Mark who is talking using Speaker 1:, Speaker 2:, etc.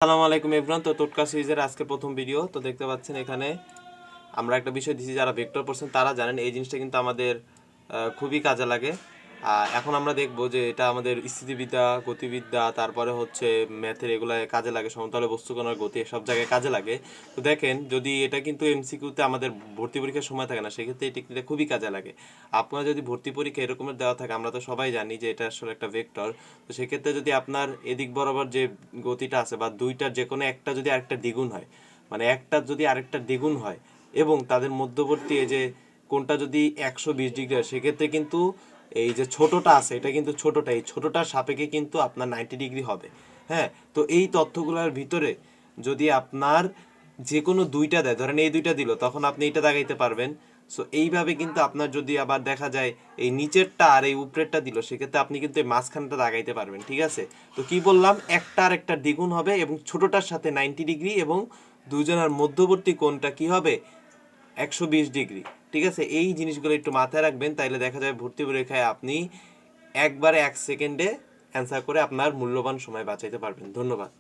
Speaker 1: আসসালামু আলাইকুম এভরিওয়ান। তো টোটকা সিরিজের আজকে প্রথম ভিডিও। তো দেখতে পাচ্ছেন এখানে আমরা একটা বিষয় দিছি, যারা ভেক্টর পড়ছেন তারা জানেন এই জিনিসটা কিন্তু আমাদের খুবই কাজে লাগে। এখন আমরা দেখব যে এটা আমাদের স্থিতিবিদ্যা, গতিবিদ্যা, তারপরে হচ্ছে ম্যাথের এগুলায় কাজে লাগে, সমতলে বস্তুকণার গতি সব জায়গায় কাজে লাগে। তো দেখেন, যদি এটা কিন্তু এমসিকিউতে আমাদের ভর্তি পরীক্ষার সময় থাকে না, সেক্ষেত্রে এই টেকনিকটা খুবই কাজে লাগে। আপনার যদি ভর্তি পরীক্ষা এরকমের দেওয়া থাকে, আমরা তো সবাই জানি যে এটা আসলে একটা ভেক্টর। তো সেক্ষেত্রে যদি আপনার এদিক বরাবর যে গতিটা আছে বা দুইটার যে কোনো একটা যদি আরেকটা দ্বিগুণ হয়, মানে একটা যদি আরেকটা দ্বিগুণ হয় এবং তাদের মধ্যবর্তী এই যে কোনটা যদি 120 ডিগ্রি হয়, সেক্ষেত্রে কিন্তু এই যে ছোটটা আছে এটা কিন্তু ছোটটা, এই ছোটটার সাপেক্ষে কিন্তু আপনার 90 ডিগ্রি হবে। হ্যাঁ, তো এই তথ্যগুলোর ভিতরে যদি আপনার যে কোনো দুইটা দেয়, ধরেন এই দুইটা দিল, তখন আপনি এইটা দাগাইতে পারবেন। সো এইভাবে কিন্তু আপনার যদি আবার দেখা যায় এই নিচেরটা আর এই উপরেরটা দিল, সেক্ষেত্রে আপনি কিন্তু এই মাঝখানটা দাগাইতে পারবেন। ঠিক আছে, তো কি বললাম, একটা আর একটা দ্বিগুণ হবে এবং ছোটটার সাথে 90 ডিগ্রি এবং দুজনের মধ্যবর্তী কোণটা কি হবে, 120 ডিগ্রি। ঠিক আছে, এই জিনিসগুলো একটু মাথায় রাখবেন, তাইলে দেখা যায় ভর্তি পরীক্ষায় আপনি একবারে 1 সেকেন্ডে অ্যান্সার করে আপনার মূল্যবান সময় বাঁচাইতে পারবেন। ধন্যবাদ।